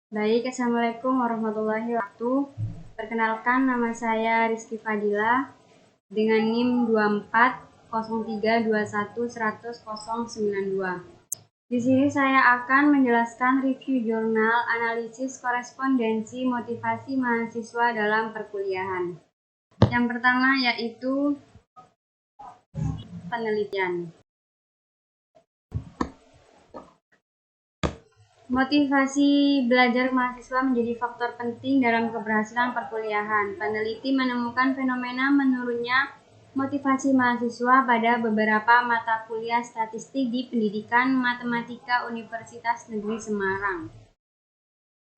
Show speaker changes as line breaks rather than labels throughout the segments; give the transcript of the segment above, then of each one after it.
Baik, Assalamualaikum warahmatullahi wabarakatuh. Perkenalkan, nama saya Rizky Fadila dengan NIM 2403211092. Di sini saya akan menjelaskan review jurnal analisis korespondensi motivasi mahasiswa dalam perkuliahan. Yang pertama yaitu penelitian. Motivasi belajar mahasiswa menjadi faktor penting dalam keberhasilan perkuliahan. Peneliti menemukan fenomena menurunnya motivasi mahasiswa pada beberapa mata kuliah statistik di Pendidikan Matematika Universitas Negeri Semarang.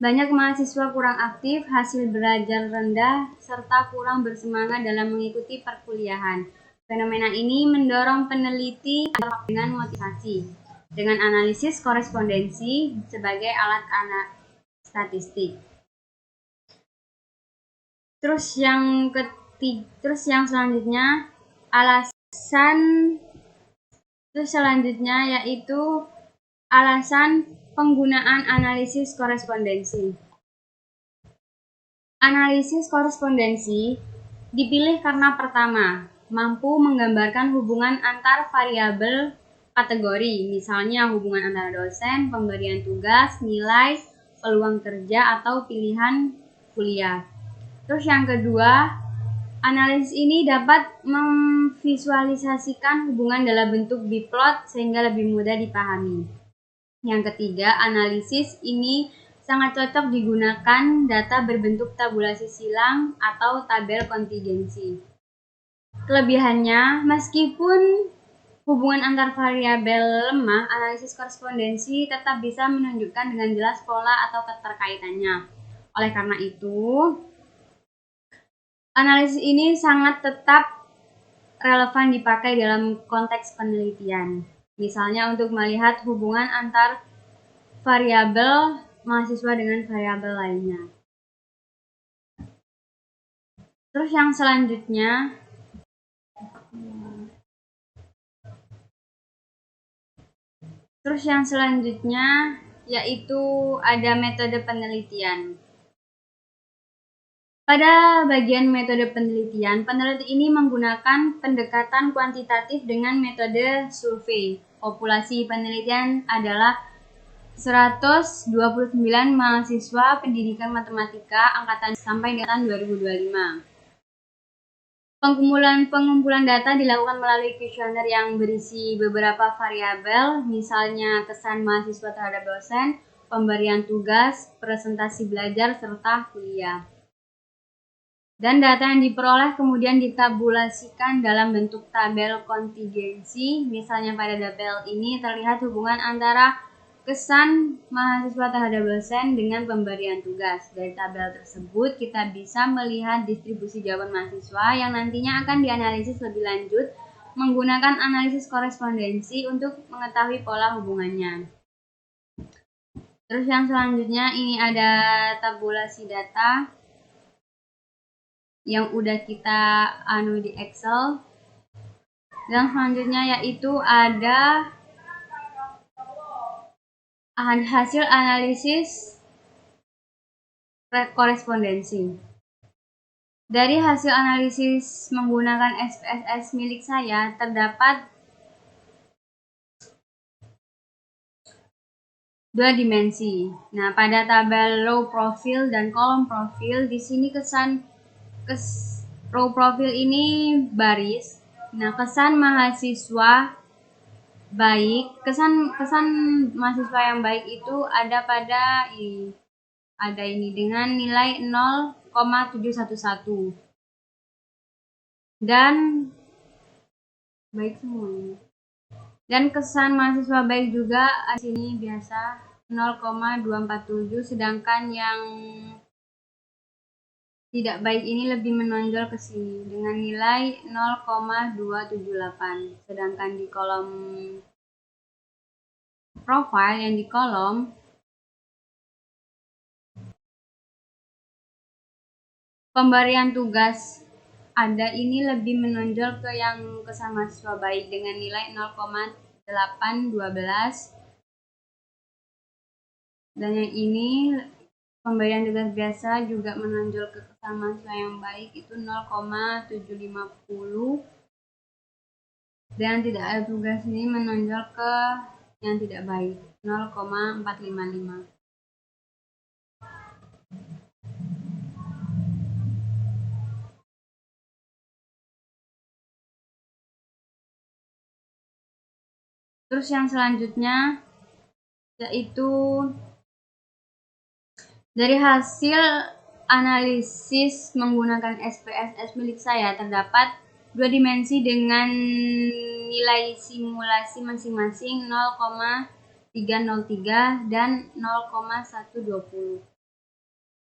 Banyak mahasiswa kurang aktif, hasil belajar rendah, serta kurang bersemangat dalam mengikuti perkuliahan. Fenomena ini mendorong peneliti dengan motivasi dengan analisis korespondensi sebagai alat statistik. Terus yang selanjutnya yaitu alasan penggunaan analisis korespondensi. Analisis korespondensi dipilih karena pertama, mampu menggambarkan hubungan antar variabel kategori, misalnya hubungan antara dosen, pemberian tugas, nilai, peluang kerja, atau pilihan kuliah. Terus yang kedua, analisis ini dapat memvisualisasikan hubungan dalam bentuk biplot sehingga lebih mudah dipahami. Yang ketiga, analisis ini sangat cocok digunakan data berbentuk tabulasi silang atau tabel kontingensi. Kelebihannya, meskipun hubungan antar variabel lemah, analisis korespondensi tetap bisa menunjukkan dengan jelas pola atau keterkaitannya. Oleh karena itu, analisis ini sangat tetap relevan dipakai dalam konteks penelitian. Misalnya untuk melihat hubungan antar variabel mahasiswa dengan variabel lainnya. Terus yang selanjutnya yaitu ada metode penelitian. Pada bagian metode penelitian, peneliti ini menggunakan pendekatan kuantitatif dengan metode survei. Populasi penelitian adalah 129 mahasiswa pendidikan matematika angkatan sampai dengan 2025. Pengumpulan data dilakukan melalui kuesioner yang berisi beberapa variabel, misalnya kesan mahasiswa terhadap dosen, pemberian tugas, presentasi belajar, serta kuliah. Dan data yang diperoleh kemudian ditabulasikan dalam bentuk tabel kontingensi. Misalnya pada tabel ini terlihat hubungan antara kesan mahasiswa terhadap dosen dengan pemberian tugas. Dari tabel tersebut kita bisa melihat distribusi jawaban mahasiswa yang nantinya akan dianalisis lebih lanjut menggunakan analisis korespondensi untuk mengetahui pola hubungannya. Terus yang selanjutnya ini ada tabulasi data yang udah kita di Excel. Dan selanjutnya yaitu ada hasil analisis korespondensi. Dari hasil analisis menggunakan SPSS milik saya terdapat dua dimensi. Nah, pada tabel row profil dan kolom profil di sini row profil ini baris. Nah, kesan mahasiswa baik, kesan mahasiswa yang baik itu ada pada ini dengan nilai 0,711 dan baik semuanya. Dan kesan mahasiswa baik juga di sini biasa 0,247, sedangkan yang tidak baik ini lebih menonjol ke sini dengan nilai 0,278. Sedangkan di kolom profile yang di kolom pemberian tugas ada ini lebih menonjol ke yang kesan mahasiswa baik dengan nilai 0,812 dan yang ini pemberian tugas biasa juga menonjol ke kesan mahasiswa yang baik itu 0,750, dan tidak ada tugas ini menonjol ke yang tidak baik 0,455. Terus yang selanjutnya yaitu dari hasil analisis menggunakan SPSS milik saya terdapat dua dimensi dengan nilai simulasi masing-masing 0,303 dan 0,120.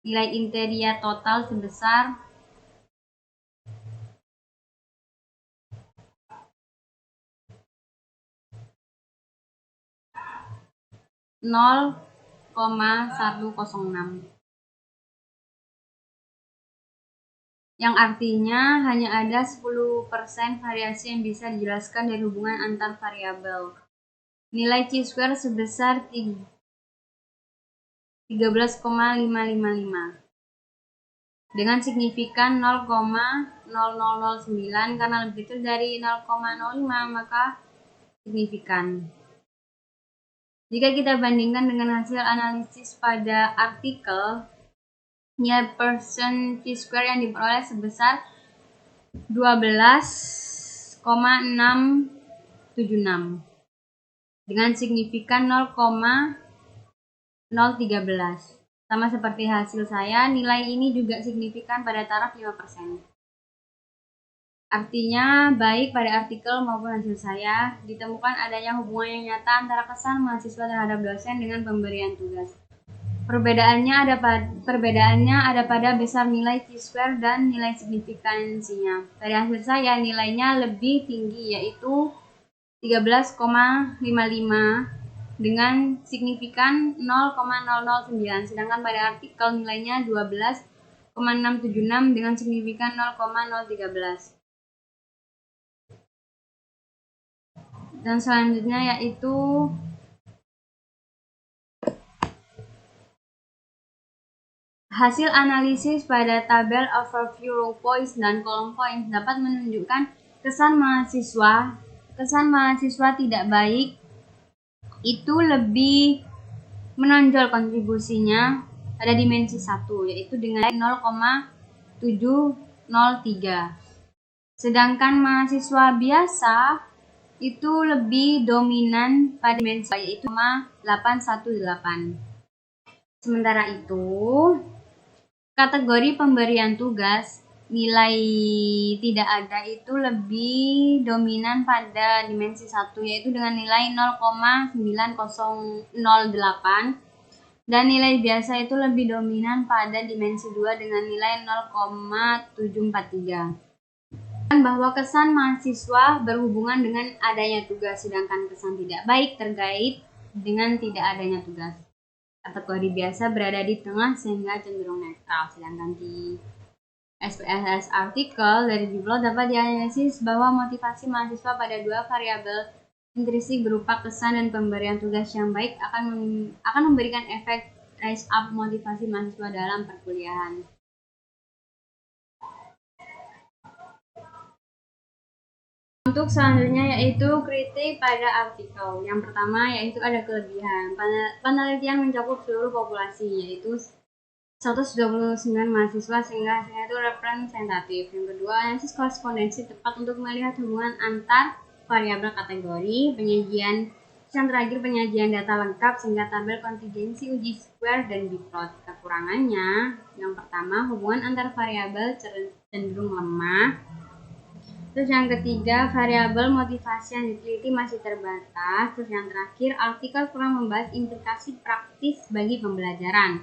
Nilai interior total sebesar 0,106, yang artinya hanya ada 10% variasi yang bisa dijelaskan dari hubungan antar variabel. Nilai chi-square sebesar 13,555 dengan signifikan 0,0009, karena lebih kecil dari 0,05 maka signifikan. Jika kita bandingkan dengan hasil analisis pada artikel, nilai persen chi-square yang diperoleh sebesar 12,676 dengan signifikan 0,013. Sama seperti hasil saya, nilai ini juga signifikan pada taraf 5%. Artinya, baik pada artikel maupun hasil saya, ditemukan adanya hubungan yang nyata antara kesan mahasiswa terhadap dosen dengan pemberian tugas. Perbedaannya ada pada besar nilai chi-square dan nilai signifikansinya. Pada hasil saya, nilainya lebih tinggi, yaitu 13,55 dengan signifikan 0,009, sedangkan pada artikel nilainya 12,676 dengan signifikan 0,013. Dan selanjutnya yaitu hasil analisis pada tabel overview row points dan column points dapat menunjukkan kesan mahasiswa tidak baik itu lebih menonjol kontribusinya pada dimensi 1, yaitu dengan 0,703. Sedangkan mahasiswa biasa itu lebih dominan pada dimensi, yaitu 0,818. Sementara itu, kategori pemberian tugas nilai tidak ada itu lebih dominan pada dimensi 1, yaitu dengan nilai 0,9008, dan nilai biasa itu lebih dominan pada dimensi 2 dengan nilai 0,743. Bahwa kesan mahasiswa berhubungan dengan adanya tugas, sedangkan kesan tidak baik terkait dengan tidak adanya tugas. Kategori biasa berada di tengah sehingga cenderung netral, sedangkan di SPSS artikel dari Biblio dapat dianalisis bahwa motivasi mahasiswa pada dua variabel intrinsik berupa kesan dan pemberian tugas yang baik akan memberikan efek raise up motivasi mahasiswa dalam perkuliahan. Untuk selanjutnya yaitu kritik pada artikel. Yang pertama yaitu ada kelebihan. Penelitian mencakup seluruh populasi, yaitu 129 mahasiswa sehingga hasilnya itu representatif. Yang kedua, analisis korespondensi tepat untuk melihat hubungan antar variabel kategori. Penyajian. Yang terakhir, penyajian data lengkap sehingga tabel kontingensi uji square dan biplot. Kekurangannya, yang pertama, hubungan antar variabel cenderung lemah. Terus yang ketiga, variabel motivasi yang diteliti masih terbatas. Terus yang terakhir, artikel kurang membahas implikasi praktis bagi pembelajaran.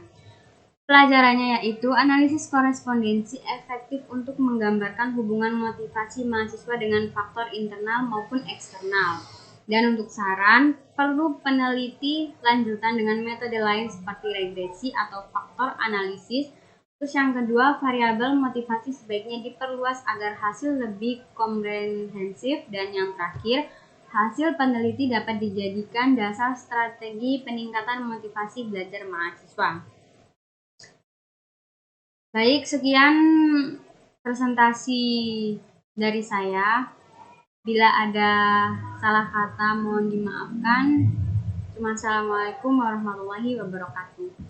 Pelajarannya yaitu analisis korespondensi efektif untuk menggambarkan hubungan motivasi mahasiswa dengan faktor internal maupun eksternal. Dan untuk saran, perlu peneliti lanjutan dengan metode lain seperti regresi atau faktor analisis. Terus yang kedua, variabel motivasi sebaiknya diperluas agar hasil lebih komprehensif. Dan yang terakhir, hasil peneliti dapat dijadikan dasar strategi peningkatan motivasi belajar mahasiswa. Baik, sekian presentasi dari saya. Bila ada salah kata mohon dimaafkan. Assalamualaikum warahmatullahi wabarakatuh.